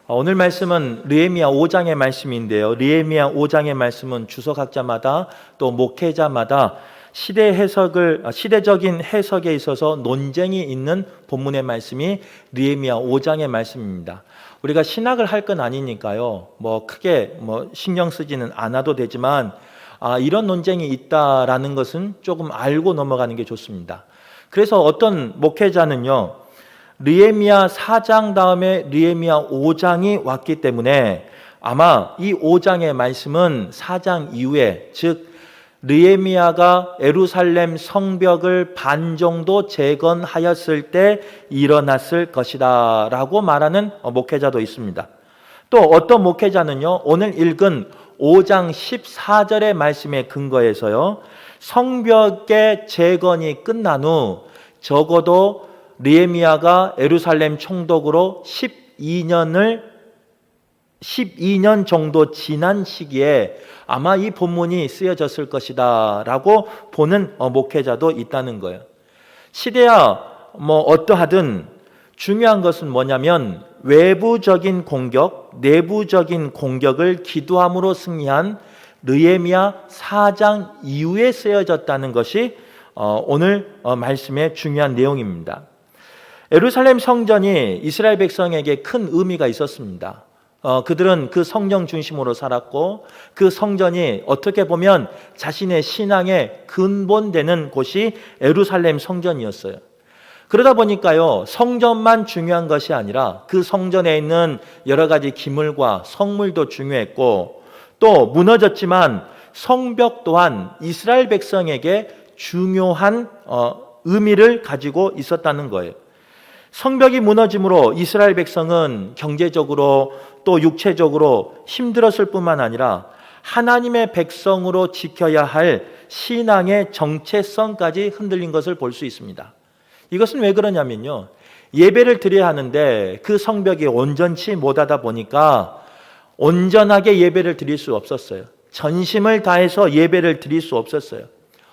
오늘 말씀은 느헤미야 5장의 말씀인데요. 느헤미야 5장의 말씀은 주석학자마다 또 목회자마다 시대적인 해석에 있어서 논쟁이 있는 본문의 말씀이 느헤미야 5장의 말씀입니다. 우리가 신학을 할 건 아니니까요. 크게 신경 쓰지는 않아도 되지만 이런 논쟁이 있다라는 것은 조금 알고 넘어가는 게 좋습니다. 그래서 어떤 목회자는요, 느헤미야 4장 다음에 느헤미야 5장이 왔기 때문에 아마 이 5장의 말씀은 4장 이후에, 즉 느헤미야가 예루살렘 성벽을 반 정도 재건하였을 때 일어났을 것이다 라고 말하는 목회자도 있습니다. 또 어떤 목회자는요, 오늘 읽은 5장 14절의 말씀에 근거해서요, 성벽의 재건이 끝난 후 적어도 느헤미야가 예루살렘 총독으로 12년 정도 지난 시기에 아마 이 본문이 쓰여졌을 것이다 라고 보는 목회자도 있다는 거예요. 시대야 어떠하든 중요한 것은 뭐냐면 외부적인 공격, 내부적인 공격을 기도함으로 승리한 느헤미야 4장 이후에 쓰여졌다는 것이 오늘 말씀의 중요한 내용입니다. 예루살렘 성전이 이스라엘 백성에게 큰 의미가 있었습니다. 그들은 그 성령 중심으로 살았고 그 성전이 어떻게 보면 자신의 신앙의 근본되는 곳이 예루살렘 성전이었어요. 그러다 보니까요, 성전만 중요한 것이 아니라 그 성전에 있는 여러 가지 기물과 성물도 중요했고, 또 무너졌지만 성벽 또한 이스라엘 백성에게 중요한 의미를 가지고 있었다는 거예요. 성벽이 무너짐으로 이스라엘 백성은 경제적으로 또 육체적으로 힘들었을 뿐만 아니라 하나님의 백성으로 지켜야 할 신앙의 정체성까지 흔들린 것을 볼 수 있습니다. 이것은 왜 그러냐면요, 예배를 드려야 하는데 그 성벽이 온전치 못하다 보니까 온전하게 예배를 드릴 수 없었어요. 전심을 다해서 예배를 드릴 수 없었어요.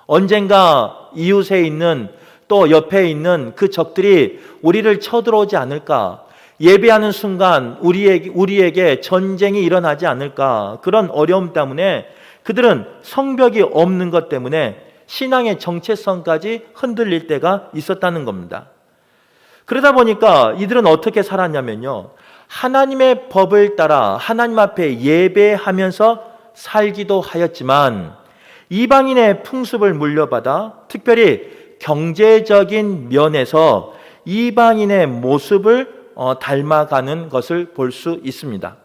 언젠가 이웃에 있는 또 옆에 있는 그 적들이 우리를 쳐들어오지 않을까, 예배하는 순간 우리에게 전쟁이 일어나지 않을까, 그런 어려움 때문에 그들은 성벽이 없는 것 때문에 신앙의 정체성까지 흔들릴 때가 있었다는 겁니다. 그러다 보니까 이들은 어떻게 살았냐면요, 하나님의 법을 따라 하나님 앞에 예배하면서 살기도 하였지만 이방인의 풍습을 물려받아 특별히 경제적인 면에서 이방인의 모습을 닮아가는 것을 볼 수 있습니다.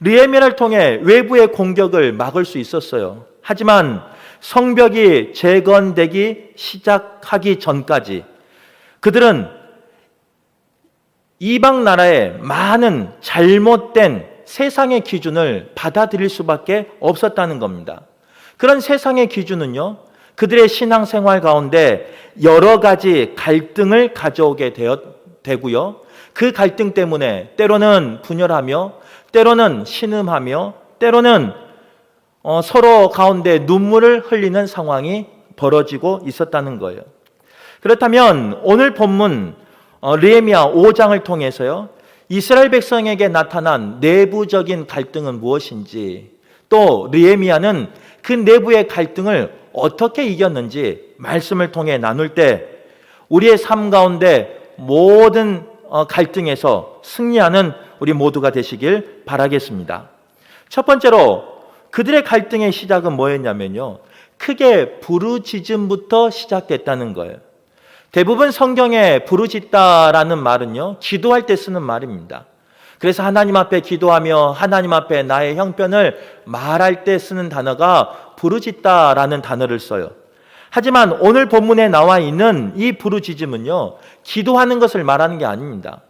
느헤미야를 통해 외부의 공격을 막을 수 있었어요. 하지만 성벽이 재건되기 시작하기 전까지 그들은 이방 나라의 많은 잘못된 세상의 기준을 받아들일 수밖에 없었다는 겁니다. 그런 세상의 기준은요, 그들의 신앙생활 가운데 여러 가지 갈등을 가져오게 되고요. 그 갈등 때문에 때로는 분열하며, 때로는 신음하며, 때로는 서로 가운데 눈물을 흘리는 상황이 벌어지고 있었다는 거예요. 그렇다면 오늘 본문 느헤미야 5장을 통해서요, 이스라엘 백성에게 나타난 내부적인 갈등은 무엇인지, 또 느헤미야는 그 내부의 갈등을 어떻게 이겼는지 말씀을 통해 나눌 때 우리의 삶 가운데 모든 갈등에서 승리하는 우리 모두가 되시길 바라겠습니다. 첫 번째로 그들의 갈등의 시작은 뭐였냐면요, 크게 부르짖음부터 시작됐다는 거예요. 대부분 성경에 부르짖다라는 말은요, 기도할 때 쓰는 말입니다. 그래서 하나님 앞에 기도하며 하나님 앞에 나의 형편을 말할 때 쓰는 단어가 부르짖다라는 단어를 써요. 하지만 오늘 본문에 나와 있는 이 부르짖음은요, 기도하는 것을 말하는 게 아닙니다.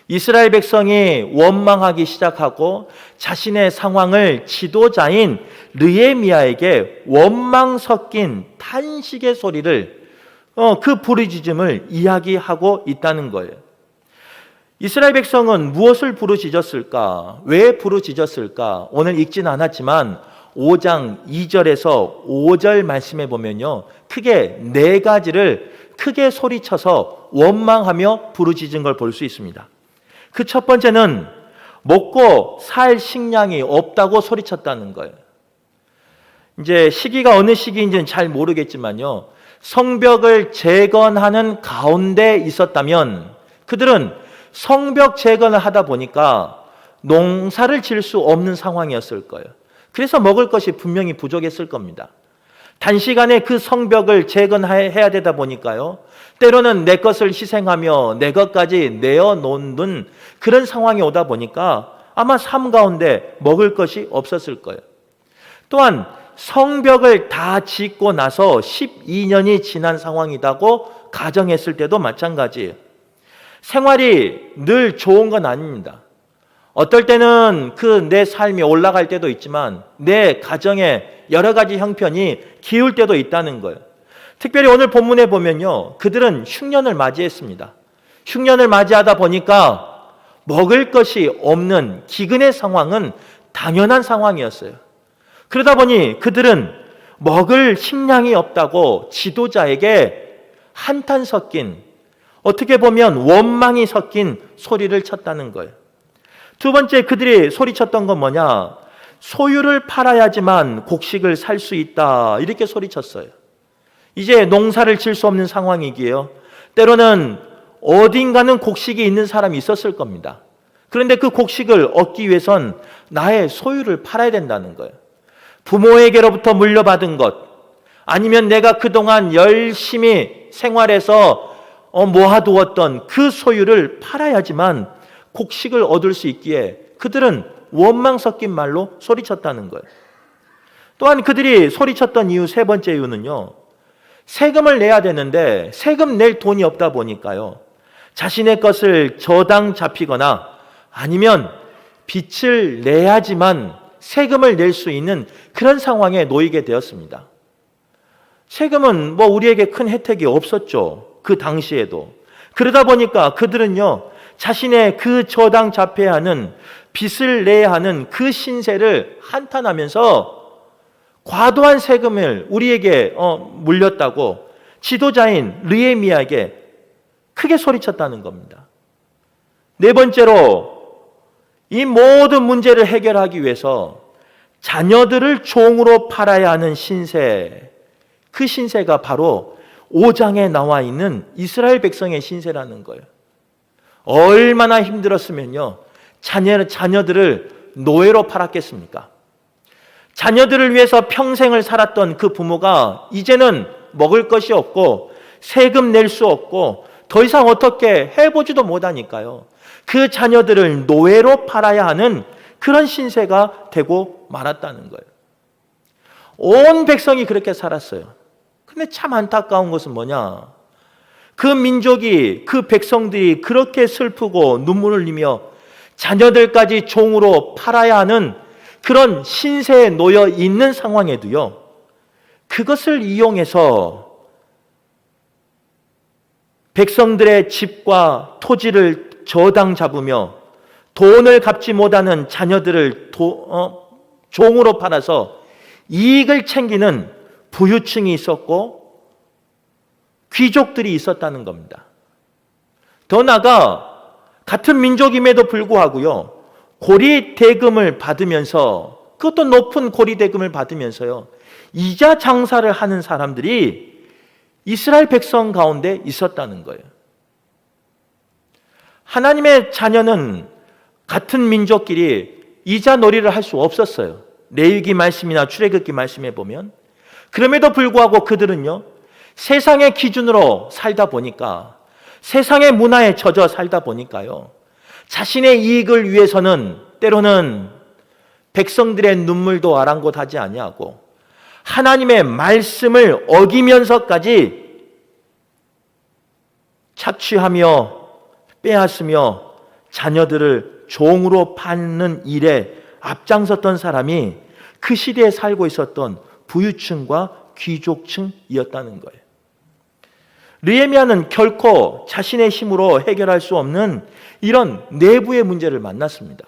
이스라엘 백성이 원망하기 시작하고 자신의 상황을 지도자인 느헤미야에게 원망 섞인 탄식의 소리를, 그 부르짖음을 이야기하고 있다는 거예요. 이스라엘 백성은 무엇을 부르짖었을까? 왜 부르짖었을까? 오늘 읽지는 않았지만 5장 2절에서 5절 말씀에 보면요, 크게 네 가지를 크게 소리쳐서 원망하며 부르짖은 걸 볼 수 있습니다. 그 첫 번째는 먹고 살 식량이 없다고 소리쳤다는 거예요. 이제 시기가 어느 시기인지는 잘 모르겠지만요. 성벽을 재건하는 가운데 있었다면 그들은 성벽 재건을 하다 보니까 농사를 지을 수 없는 상황이었을 거예요. 그래서 먹을 것이 분명히 부족했을 겁니다. 단시간에 그 성벽을 재건해야 되다 보니까요. 때로는 내 것을 희생하며 내 것까지 내어놓는 그런 상황이 오다 보니까 아마 삶 가운데 먹을 것이 없었을 거예요. 또한 성벽을 다 짓고 나서 12년이 지난 상황이라고 가정했을 때도 마찬가지예요. 생활이 늘 좋은 건 아닙니다. 어떨 때는 그 내 삶이 올라갈 때도 있지만 내 가정에 여러 가지 형편이 기울 때도 있다는 거예요. 특별히 오늘 본문에 보면요. 그들은 흉년을 맞이했습니다. 흉년을 맞이하다 보니까 먹을 것이 없는 기근의 상황은 당연한 상황이었어요. 그러다 보니 그들은 먹을 식량이 없다고 지도자에게 한탄 섞인, 어떻게 보면 원망이 섞인 소리를 쳤다는 거예요. 두 번째 그들이 소리쳤던 건 뭐냐? 소유를 팔아야지만 곡식을 살 수 있다. 이렇게 소리쳤어요. 이제 농사를 질 수 없는 상황이기에요. 때로는 어딘가는 곡식이 있는 사람이 있었을 겁니다. 그런데 그 곡식을 얻기 위해선 나의 소유를 팔아야 된다는 거예요. 부모에게로부터 물려받은 것, 아니면 내가 그동안 열심히 생활해서 모아두었던 그 소유를 팔아야지만 곡식을 얻을 수 있기에 그들은 원망 섞인 말로 소리쳤다는 거예요. 또한 그들이 소리쳤던 이유, 세 번째 이유는요. 세금을 내야 되는데 세금 낼 돈이 없다 보니까요. 자신의 것을 저당 잡히거나 아니면 빚을 내야지만 세금을 낼 수 있는 그런 상황에 놓이게 되었습니다. 세금은 우리에게 큰 혜택이 없었죠. 그 당시에도. 그러다 보니까 그들은요. 자신의 그 저당 잡혀야 하는 빚을 내야 하는 그 신세를 한탄하면서 과도한 세금을 우리에게 물렸다고 지도자인 느헤미야에게 크게 소리쳤다는 겁니다. 네 번째로 이 모든 문제를 해결하기 위해서 자녀들을 종으로 팔아야 하는 신세, 그 신세가 바로 5장에 나와 있는 이스라엘 백성의 신세라는 거예요. 얼마나 힘들었으면요. 자녀들을 노예로 팔았겠습니까? 자녀들을 위해서 평생을 살았던 그 부모가 이제는 먹을 것이 없고 세금 낼 수 없고 더 이상 어떻게 해보지도 못하니까요. 그 자녀들을 노예로 팔아야 하는 그런 신세가 되고 말았다는 거예요. 온 백성이 그렇게 살았어요. 근데 참 안타까운 것은 뭐냐? 그 민족이, 그 백성들이 그렇게 슬프고 눈물을 흘리며 자녀들까지 종으로 팔아야 하는 그런 신세에 놓여 있는 상황에도요. 그것을 이용해서 백성들의 집과 토지를 저당 잡으며 돈을 갚지 못하는 자녀들을 종으로 팔아서 이익을 챙기는 부유층이 있었고 귀족들이 있었다는 겁니다. 더 나아가 같은 민족임에도 불구하고요. 고리 대금을 받으면서, 그것도 높은 고리 대금을 받으면서요. 이자 장사를 하는 사람들이 이스라엘 백성 가운데 있었다는 거예요. 하나님의 자녀는 같은 민족끼리 이자 놀이를 할 수 없었어요. 레위기 말씀이나 출애굽기 말씀에 보면. 그럼에도 불구하고 그들은요. 세상의 기준으로 살다 보니까, 세상의 문화에 젖어 살다 보니까요. 자신의 이익을 위해서는 때로는 백성들의 눈물도 아랑곳하지 아니하고 하나님의 말씀을 어기면서까지 착취하며 빼앗으며 자녀들을 종으로 파는 일에 앞장섰던 사람이 그 시대에 살고 있었던 부유층과 귀족층이었다는 거예요. 느헤미야는 결코 자신의 힘으로 해결할 수 없는 이런 내부의 문제를 만났습니다.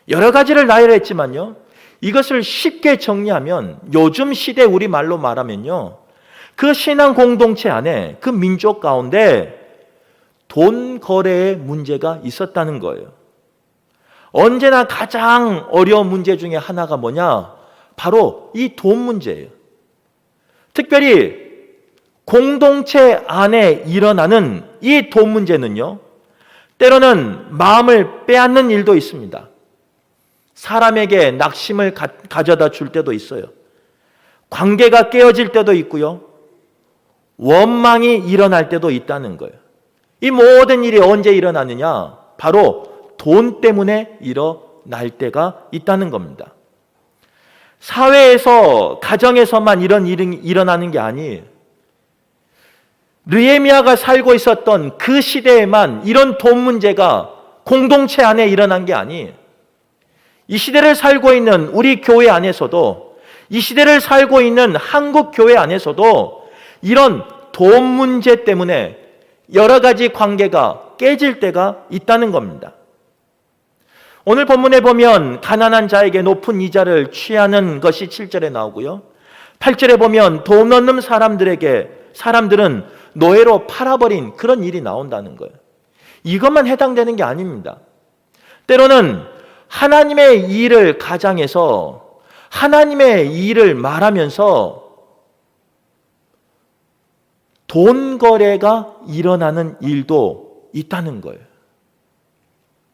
여러 가지를 나열했지만요. 이것을 쉽게 정리하면 요즘 시대 우리말로 말하면요. 그 신앙 공동체 안에 그 민족 가운데 돈 거래의 문제가 있었다는 거예요. 언제나 가장 어려운 문제 중에 하나가 뭐냐? 바로 이 돈 문제예요. 특별히 공동체 안에 일어나는 이 돈 문제는요, 때로는 마음을 빼앗는 일도 있습니다. 사람에게 낙심을 가져다 줄 때도 있어요. 관계가 깨어질 때도 있고요. 원망이 일어날 때도 있다는 거예요. 이 모든 일이 언제 일어나느냐? 바로 돈 때문에 일어날 때가 있다는 겁니다. 사회에서, 가정에서만 이런 일이 일어나는 게 아니에요. 느헤미야가 살고 있었던 그 시대에만 이런 돈 문제가 공동체 안에 일어난 게 아니에요. 이 시대를 살고 있는 우리 교회 안에서도, 이 시대를 살고 있는 한국 교회 안에서도 이런 돈 문제 때문에 여러 가지 관계가 깨질 때가 있다는 겁니다. 오늘 본문에 보면 가난한 자에게 높은 이자를 취하는 것이 7절에 나오고요. 8절에 보면 돈 없는 사람들은 노예로 팔아버린 그런 일이 나온다는 거예요. 이것만 해당되는 게 아닙니다. 때로는 하나님의 일을 가장해서 하나님의 일을 말하면서 돈 거래가 일어나는 일도 있다는 거예요.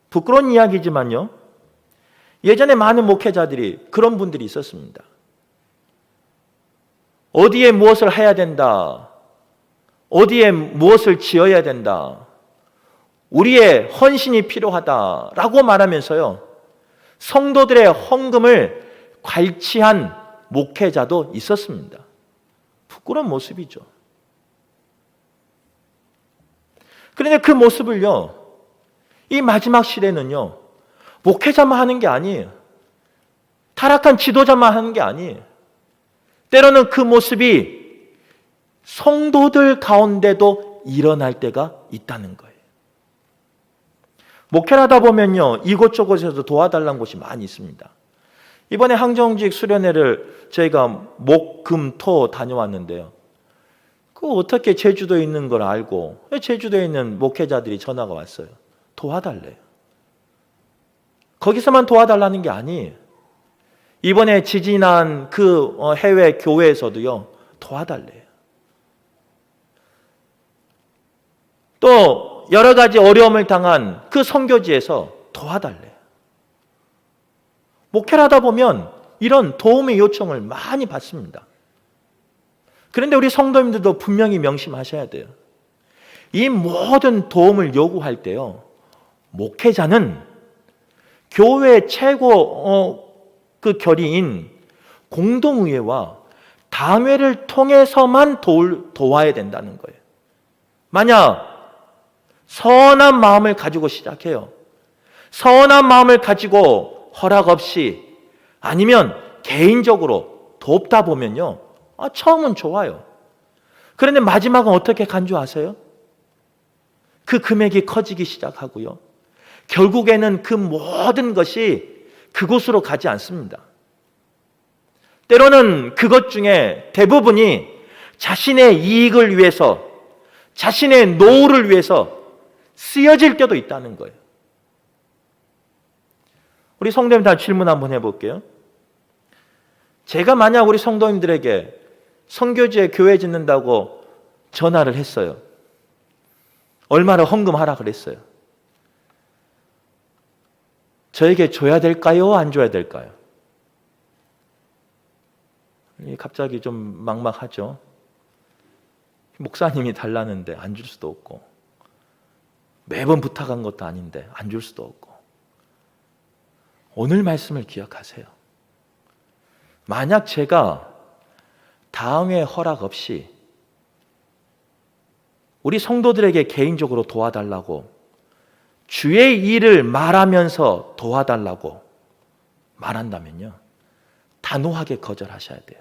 부끄러운 이야기지만요, 예전에 많은 목회자들이 그런 분들이 있었습니다. 어디에 무엇을 해야 된다, 어디에 무엇을 지어야 된다, 우리의 헌신이 필요하다라고 말하면서요, 성도들의 헌금을 괄치한 목회자도 있었습니다. 부끄러운 모습이죠. 그런데 그 모습을요, 이 마지막 시대는요, 목회자만 하는 게 아니에요. 타락한 지도자만 하는 게 아니에요. 때로는 그 모습이 성도들 가운데도 일어날 때가 있다는 거예요. 목회를 하다 보면요, 이곳저곳에서 도와달라는 곳이 많이 있습니다. 이번에 항정직 수련회를 저희가 목, 금, 토 다녀왔는데요. 그 어떻게 제주도에 있는 걸 알고 제주도에 있는 목회자들이 전화가 왔어요. 도와달래요. 거기서만 도와달라는 게 아니에요. 이번에 지진한 그 해외 교회에서도요, 도와달래요. 또 여러 가지 어려움을 당한 그 선교지에서 도와달래요. 목회를 하다 보면 이런 도움의 요청을 많이 받습니다. 그런데 우리 성도님들도 분명히 명심하셔야 돼요. 이 모든 도움을 요구할 때요, 목회자는 교회 최고 그 결의인 공동의회와 당회를 통해서만 도와야 된다는 거예요. 만약 선한 마음을 가지고 시작해요, 선한 마음을 가지고 허락 없이 아니면 개인적으로 돕다 보면요, 처음은 좋아요. 그런데 마지막은 어떻게 간주하세요? 그 금액이 커지기 시작하고요, 결국에는 그 모든 것이 그곳으로 가지 않습니다. 때로는 그것 중에 대부분이 자신의 이익을 위해서, 자신의 노후를 위해서 쓰여질 때도 있다는 거예요. 우리 성도님들 질문 한번 해볼게요. 제가 만약 우리 성도님들에게 선교지에 교회 짓는다고 전화를 했어요. 얼마를 헌금하라 그랬어요. 저에게 줘야 될까요? 안 줘야 될까요? 갑자기 좀 막막하죠. 목사님이 달라는데 안 줄 수도 없고, 매번 부탁한 것도 아닌데 안 줄 수도 없고. 오늘 말씀을 기억하세요. 만약 제가 당회 허락 없이 우리 성도들에게 개인적으로 도와달라고, 주의 일을 말하면서 도와달라고 말한다면요, 단호하게 거절하셔야 돼요.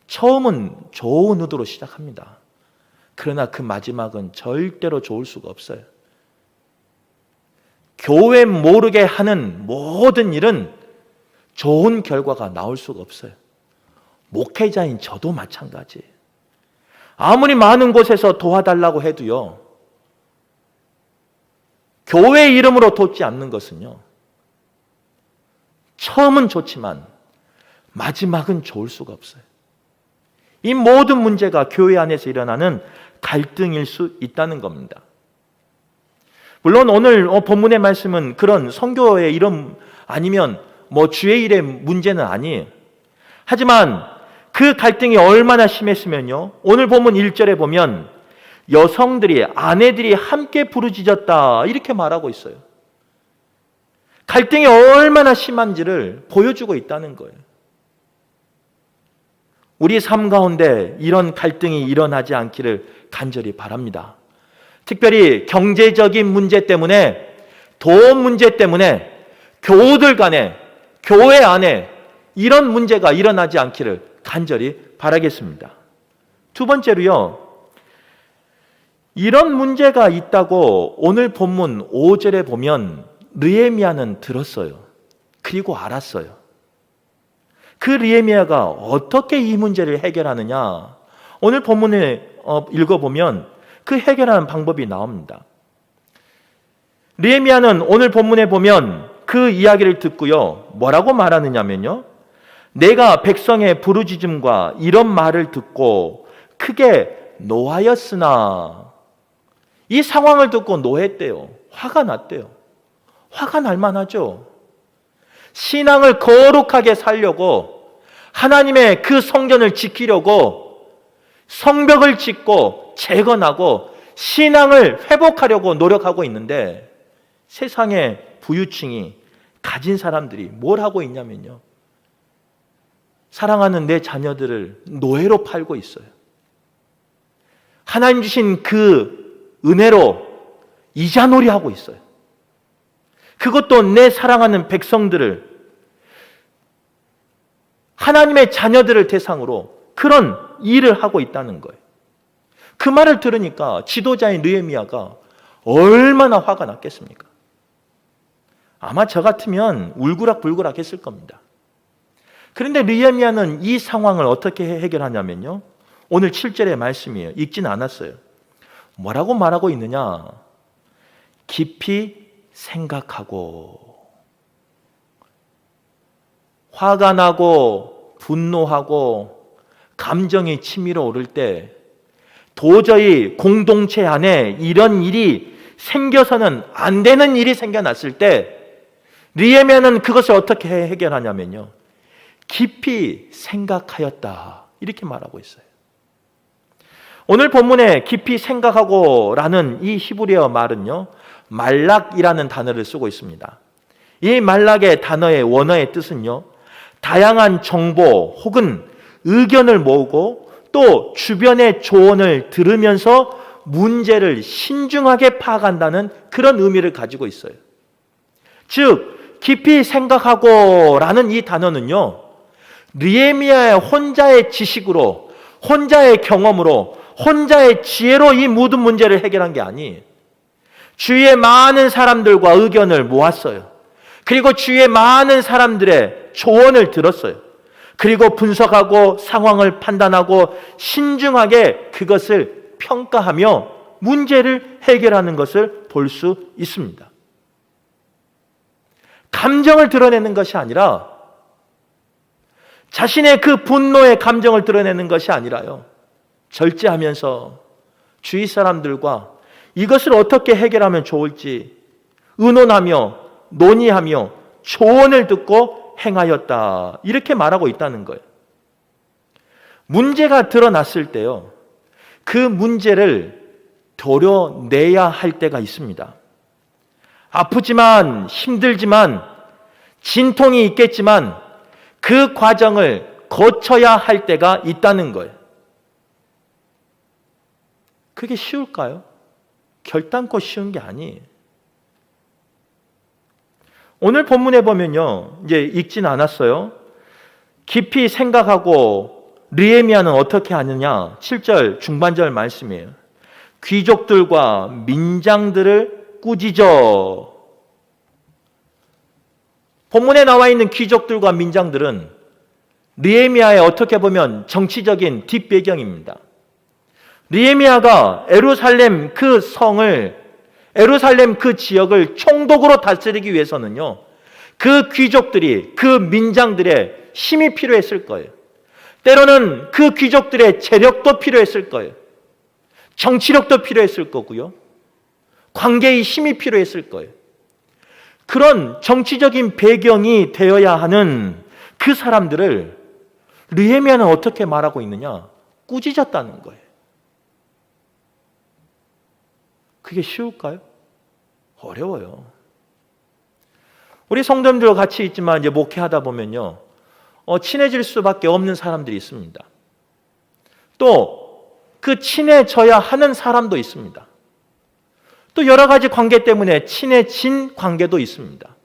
처음은 좋은 의도로 시작합니다. 그러나 그 마지막은 절대로 좋을 수가 없어요. 교회 모르게 하는 모든 일은 좋은 결과가 나올 수가 없어요. 목회자인 저도 마찬가지예요. 아무리 많은 곳에서 도와달라고 해도요, 교회 이름으로 돕지 않는 것은요, 처음은 좋지만 마지막은 좋을 수가 없어요. 이 모든 문제가 교회 안에서 일어나는 갈등일 수 있다는 겁니다. 물론 오늘 본문의 말씀은 그런 선교의 이런 아니면 주의 일의 문제는 아니에요. 하지만 그 갈등이 얼마나 심했으면요, 오늘 본문 1절에 보면 여성들이, 아내들이 함께 부르짖었다 이렇게 말하고 있어요. 갈등이 얼마나 심한지를 보여주고 있다는 거예요. 우리 삶 가운데 이런 갈등이 일어나지 않기를 간절히 바랍니다. 특별히 경제적인 문제 때문에, 돈 문제 때문에 교우들 간에, 교회 안에 이런 문제가 일어나지 않기를 간절히 바라겠습니다. 두 번째로요, 이런 문제가 있다고 오늘 본문 5절에 보면 느헤미야는 들었어요. 그리고 알았어요. 그 느헤미야가 어떻게 이 문제를 해결하느냐, 오늘 본문에 읽어보면 그 해결하는 방법이 나옵니다. 느헤미야는 오늘 본문에 보면 그 이야기를 듣고요, 뭐라고 말하느냐면요, 내가 백성의 부르짖음과 이런 말을 듣고 크게 노하였으나, 이 상황을 듣고 노했대요. 화가 났대요. 화가 날 만하죠. 신앙을 거룩하게 살려고, 하나님의 그 성전을 지키려고 성벽을 짓고 재건하고 신앙을 회복하려고 노력하고 있는데, 세상의 부유층이 가진 사람들이 뭘 하고 있냐면요, 사랑하는 내 자녀들을 노예로 팔고 있어요. 하나님 주신 그 은혜로 이자놀이 하고 있어요. 그것도 내 사랑하는 백성들을, 하나님의 자녀들을 대상으로 그런 일을 하고 있다는 거예요. 그 말을 들으니까 지도자인 느헤미야가 얼마나 화가 났겠습니까? 아마 저 같으면 울그락불그락 했을 겁니다. 그런데 느헤미야는 이 상황을 어떻게 해결하냐면요, 오늘 7절의 말씀이에요. 읽진 않았어요. 뭐라고 말하고 있느냐? 깊이 생각하고, 화가 나고 분노하고 감정이 치밀어 오를 때, 도저히 공동체 안에 이런 일이 생겨서는 안 되는 일이 생겨났을 때 느헤미야는 그것을 어떻게 해결하냐면요, 깊이 생각하였다 이렇게 말하고 있어요. 오늘 본문에 깊이 생각하고 라는 이 히브리어 말은요, 말락이라는 단어를 쓰고 있습니다. 이 말락의 단어의 원어의 뜻은요, 다양한 정보 혹은 의견을 모으고 또 주변의 조언을 들으면서 문제를 신중하게 파악한다는 그런 의미를 가지고 있어요. 즉, 깊이 생각하고 라는 이 단어는요, 느헤미야의 혼자의 지식으로, 혼자의 경험으로, 혼자의 지혜로 이 모든 문제를 해결한 게 아니에요. 주위의 많은 사람들과 의견을 모았어요. 그리고 주위의 많은 사람들의 조언을 들었어요. 그리고 분석하고 상황을 판단하고 신중하게 그것을 평가하며 문제를 해결하는 것을 볼 수 있습니다. 감정을 드러내는 것이 아니라, 자신의 그 분노의 감정을 드러내는 것이 아니라요, 절제하면서 주위 사람들과 이것을 어떻게 해결하면 좋을지 의논하며 논의하며 조언을 듣고 행하였다 이렇게 말하고 있다는 거예요. 문제가 드러났을 때요, 그 문제를 도려내야 할 때가 있습니다. 아프지만 힘들지만 진통이 있겠지만 그 과정을 거쳐야 할 때가 있다는 거예요. 그게 쉬울까요? 결단코 쉬운 게 아니에요. 오늘 본문에 보면요, 이제 읽진 않았어요. 깊이 생각하고 느헤미야는 어떻게 하느냐? 7절 중반절 말씀이에요. 귀족들과 민장들을 꾸짖어. 본문에 나와 있는 귀족들과 민장들은 느헤미야의 어떻게 보면 정치적인 뒷배경입니다. 느헤미야가 예루살렘 그 성을, 예루살렘 그 지역을 총독으로 다스리기 위해서는요, 그 귀족들이, 그 민장들의 힘이 필요했을 거예요. 때로는 그 귀족들의 재력도 필요했을 거예요. 정치력도 필요했을 거고요. 관계의 힘이 필요했을 거예요. 그런 정치적인 배경이 되어야 하는 그 사람들을 느헤미야는 어떻게 말하고 있느냐? 꾸짖었다는 거예요. 그게 쉬울까요? 어려워요. 우리 성도님들과 같이 있지만 이제 목회하다 보면요, 친해질 수밖에 없는 사람들이 있습니다. 또 그 친해져야 하는 사람도 있습니다. 또 여러 가지 관계 때문에 친해진 관계도 있습니다.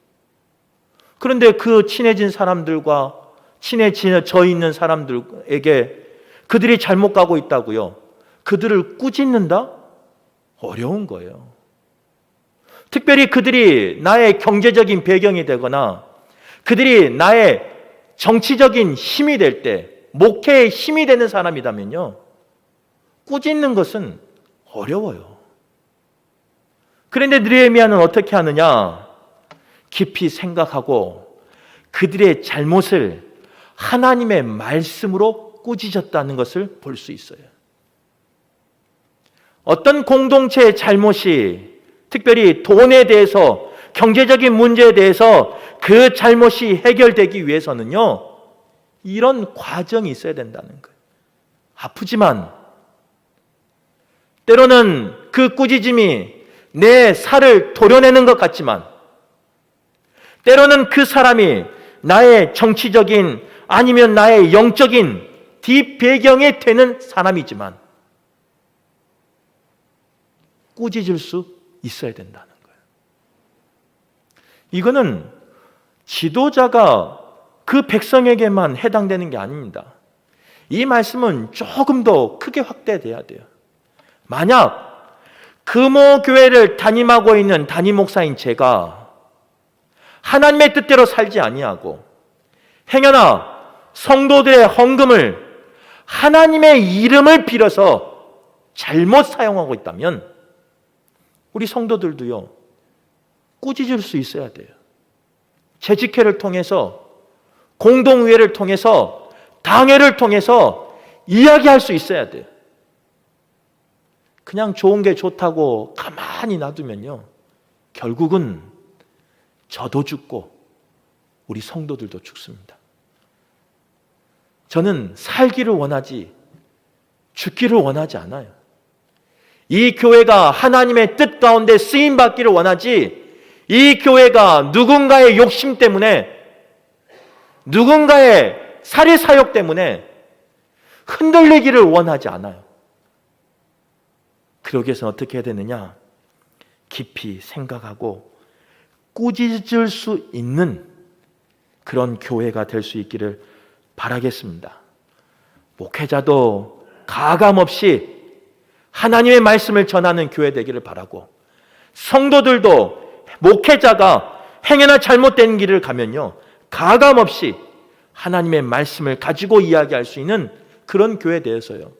그런데 그 친해진 사람들과 친해져 있는 사람들에게 그들이 잘못 가고 있다고요, 그들을 꾸짖는다? 어려운 거예요. 특별히 그들이 나의 경제적인 배경이 되거나 그들이 나의 정치적인 힘이 될 때, 목회의 힘이 되는 사람이라면요, 꾸짖는 것은 어려워요. 그런데 느헤미야는 어떻게 하느냐? 깊이 생각하고 그들의 잘못을 하나님의 말씀으로 꾸짖었다는 것을 볼 수 있어요. 어떤 공동체의 잘못이, 특별히 돈에 대해서, 경제적인 문제에 대해서 그 잘못이 해결되기 위해서는요, 이런 과정이 있어야 된다는 거예요. 아프지만, 때로는 그 꾸짖음이 내 살을 도려내는 것 같지만, 때로는 그 사람이 나의 정치적인 아니면 나의 영적인 뒷배경이 되는 사람이지만 꾸짖을 수 있어야 된다는 거예요. 이거는 지도자가 그 백성에게만 해당되는 게 아닙니다. 이 말씀은 조금 더 크게 확대돼야 돼요. 만약 금호교회를 담임하고 있는 담임 목사인 제가 하나님의 뜻대로 살지 아니하고 행여나 성도들의 헌금을 하나님의 이름을 빌어서 잘못 사용하고 있다면 우리 성도들도요, 꾸짖을 수 있어야 돼요. 재직회를 통해서, 공동의회를 통해서, 당회를 통해서 이야기할 수 있어야 돼요. 그냥 좋은 게 좋다고 가만히 놔두면요, 결국은 저도 죽고 우리 성도들도 죽습니다. 저는 살기를 원하지 죽기를 원하지 않아요. 이 교회가 하나님의 뜻 가운데 쓰임받기를 원하지, 이 교회가 누군가의 욕심 때문에, 누군가의 사리사욕 때문에 흔들리기를 원하지 않아요. 그러기 위해서 어떻게 해야 되느냐? 깊이 생각하고 꾸짖을 수 있는 그런 교회가 될 수 있기를 바라겠습니다. 목회자도 가감없이 하나님의 말씀을 전하는 교회 되기를 바라고, 성도들도 목회자가 행여나 잘못된 길을 가면요, 가감없이 하나님의 말씀을 가지고 이야기할 수 있는 그런 교회 되어서요,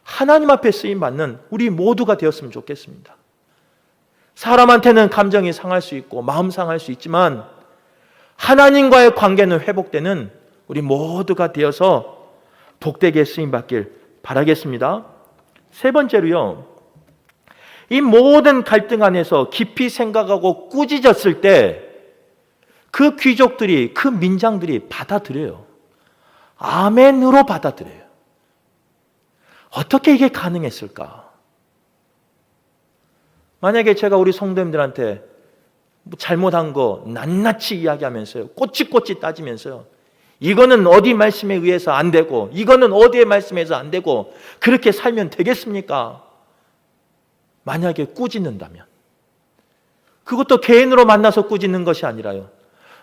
하나님 앞에 쓰임받는 우리 모두가 되었으면 좋겠습니다. 사람한테는 감정이 상할 수 있고 마음 상할 수 있지만 하나님과의 관계는 회복되는 우리 모두가 되어서 복되게 쓰임받길 바라겠습니다. 세 번째로요, 이 모든 갈등 안에서 깊이 생각하고 꾸짖었을 때 그 귀족들이, 그 민장들이 받아들여요. 아멘으로 받아들여요. 어떻게 이게 가능했을까? 만약에 제가 우리 성도님들한테 잘못한 거 낱낱이 이야기하면서요, 꼬치꼬치 따지면서요, 이거는 어디 말씀에 의해서 안 되고 이거는 어디의 말씀에 의해서 안 되고 그렇게 살면 되겠습니까? 만약에 꾸짖는다면, 그것도 개인으로 만나서 꾸짖는 것이 아니라요,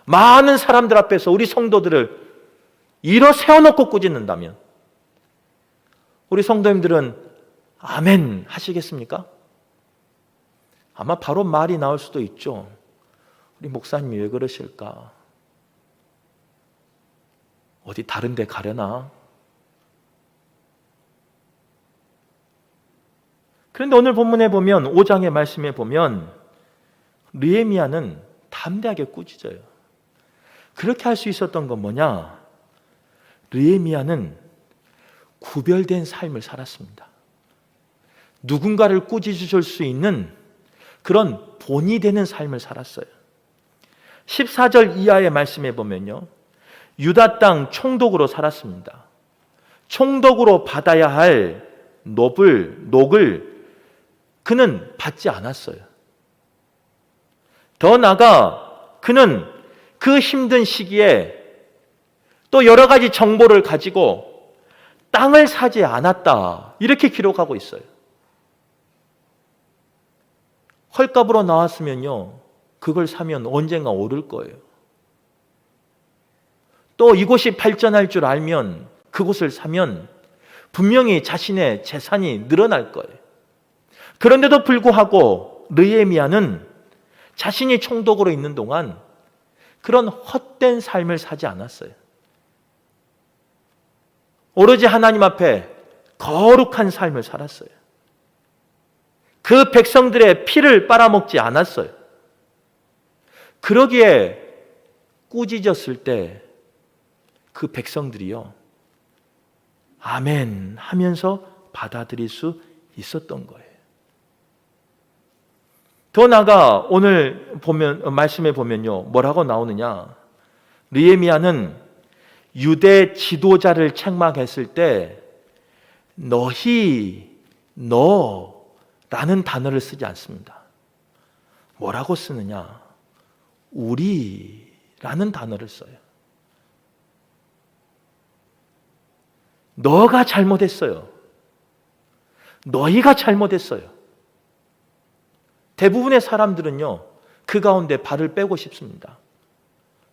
많은 사람들 앞에서 우리 성도들을 일어 세워놓고 꾸짖는다면 우리 성도님들은 아멘 하시겠습니까? 아마 바로 말이 나올 수도 있죠. 우리 목사님이 왜 그러실까? 어디 다른 데 가려나? 그런데 오늘 본문에 보면, 5장의 말씀에 보면 느헤미야는 담대하게 꾸짖어요. 그렇게 할 수 있었던 건 뭐냐? 느헤미야는 구별된 삶을 살았습니다. 누군가를 꾸짖을 수 있는 그런 본이 되는 삶을 살았어요. 14절 이하의 말씀에 보면요, 유다 땅 총독으로 살았습니다. 총독으로 받아야 할 녹을 그는 받지 않았어요. 더 나아가 그는 그 힘든 시기에 또 여러 가지 정보를 가지고 땅을 사지 않았다, 이렇게 기록하고 있어요. 헐값으로 나왔으면요, 그걸 사면 언젠가 오를 거예요. 또 이곳이 발전할 줄 알면 그곳을 사면 분명히 자신의 재산이 늘어날 거예요. 그런데도 불구하고 느헤미야는 자신이 총독으로 있는 동안 그런 헛된 삶을 사지 않았어요. 오로지 하나님 앞에 거룩한 삶을 살았어요. 그 백성들의 피를 빨아먹지 않았어요. 그러기에 꾸짖었을 때 그 백성들이요, 아멘 하면서 받아들일 수 있었던 거예요. 더 나아가 오늘 말씀에 보면요, 뭐라고 나오느냐? 느헤미야는 유대 지도자를 책망했을 때 너라는 단어를 쓰지 않습니다. 뭐라고 쓰느냐? 우리라는 단어를 써요. 너가 잘못했어요. 너희가 잘못했어요. 대부분의 사람들은요, 그 가운데 발을 빼고 싶습니다.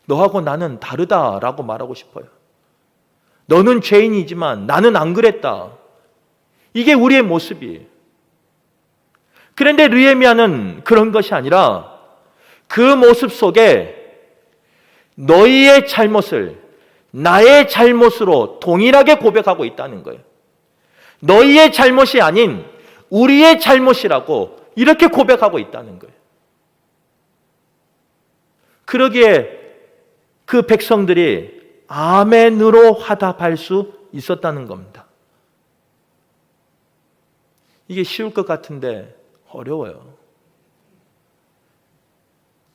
너하고 나는 다르다라고 말하고 싶어요. 너는 죄인이지만 나는 안 그랬다. 이게 우리의 모습이에요. 그런데 느헤미야는 그런 것이 아니라 그 모습 속에 너희의 잘못을 나의 잘못으로 동일하게 고백하고 있다는 거예요. 너희의 잘못이 아닌 우리의 잘못이라고 이렇게 고백하고 있다는 거예요. 그러기에 그 백성들이 아멘으로 화답할 수 있었다는 겁니다. 이게 쉬울 것 같은데 어려워요.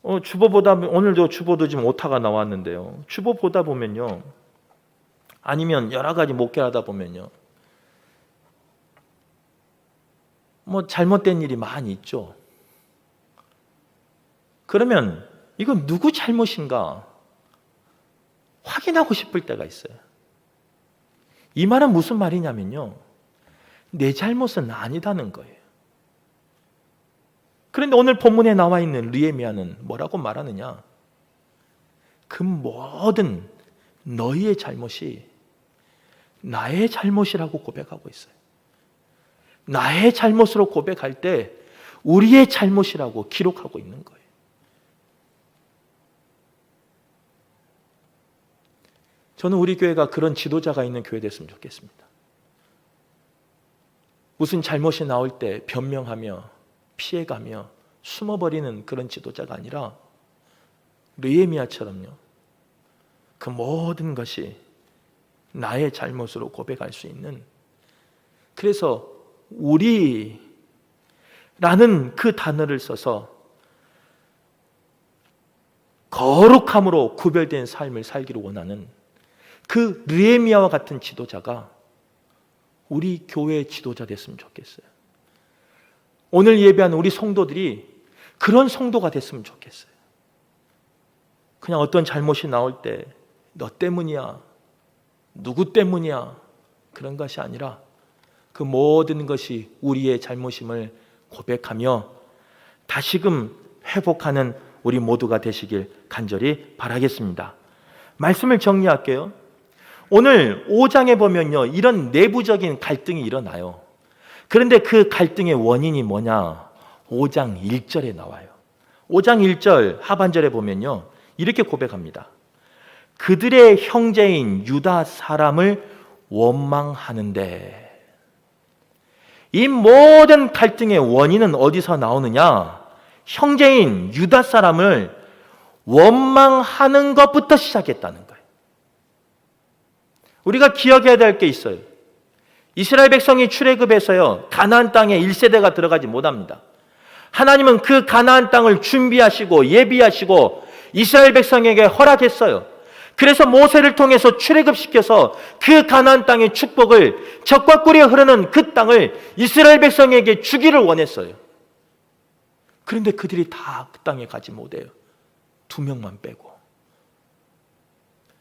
오늘도 주보도 지금 오타가 나왔는데요. 주보 보다 보면요, 아니면 여러 가지 목회를 하다 보면요, 잘못된 일이 많이 있죠. 그러면 이건 누구 잘못인가 확인하고 싶을 때가 있어요. 이 말은 무슨 말이냐면요, 내 잘못은 아니다는 거예요. 그런데 오늘 본문에 나와 있는 느헤미야는 뭐라고 말하느냐? 그 모든 너희의 잘못이 나의 잘못이라고 고백하고 있어요. 나의 잘못으로 고백할 때 우리의 잘못이라고 기록하고 있는 거예요. 저는 우리 교회가 그런 지도자가 있는 교회 됐으면 좋겠습니다. 무슨 잘못이 나올 때 변명하며 피해가며 숨어버리는 그런 지도자가 아니라 느헤미야처럼요, 그 모든 것이 나의 잘못으로 고백할 수 있는, 그래서 우리라는 그 단어를 써서 거룩함으로 구별된 삶을 살기를 원하는 그 느헤미야와 같은 지도자가 우리 교회의 지도자 됐으면 좋겠어요. 오늘 예배하는 우리 성도들이 그런 성도가 됐으면 좋겠어요. 그냥 어떤 잘못이 나올 때 너 때문이야, 누구 때문이야, 그런 것이 아니라 그 모든 것이 우리의 잘못임을 고백하며 다시금 회복하는 우리 모두가 되시길 간절히 바라겠습니다. 말씀을 정리할게요. 오늘 5장에 보면요, 이런 내부적인 갈등이 일어나요. 그런데 그 갈등의 원인이 뭐냐? 5장 1절에 나와요. 5장 1절 하반절에 보면요, 이렇게 고백합니다. 그들의 형제인 유다 사람을 원망하는데, 이 모든 갈등의 원인은 어디서 나오느냐? 형제인 유다 사람을 원망하는 것부터 시작했다는 거예요. 우리가 기억해야 될 게 있어요. 이스라엘 백성이 출애굽해서요, 가나안 땅에 1세대가 들어가지 못합니다. 하나님은 그 가나안 땅을 준비하시고 예비하시고 이스라엘 백성에게 허락했어요. 그래서 모세를 통해서 출애굽시켜서 그 가나안 땅의 축복을, 젖과 꿀이 흐르는 그 땅을 이스라엘 백성에게 주기를 원했어요. 그런데 그들이 다 그 땅에 가지 못해요. 2명만 빼고.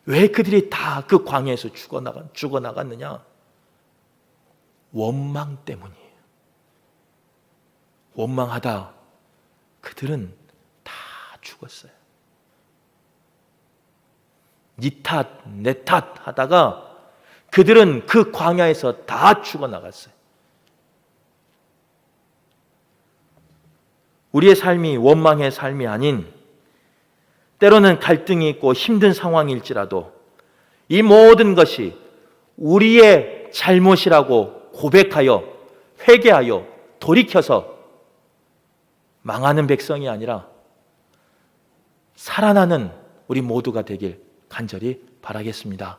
왜 그들이 다 그 광야에서 죽어나갔느냐? 원망 때문이에요. 원망하다 그들은 다 죽었어요. 니 탓, 내 탓 하다가 그들은 그 광야에서 다 죽어나갔어요. 우리의 삶이 원망의 삶이 아닌, 때로는 갈등이 있고 힘든 상황일지라도 이 모든 것이 우리의 잘못이라고 고백하여 회개하여 돌이켜서 망하는 백성이 아니라 살아나는 우리 모두가 되길 간절히 바라겠습니다.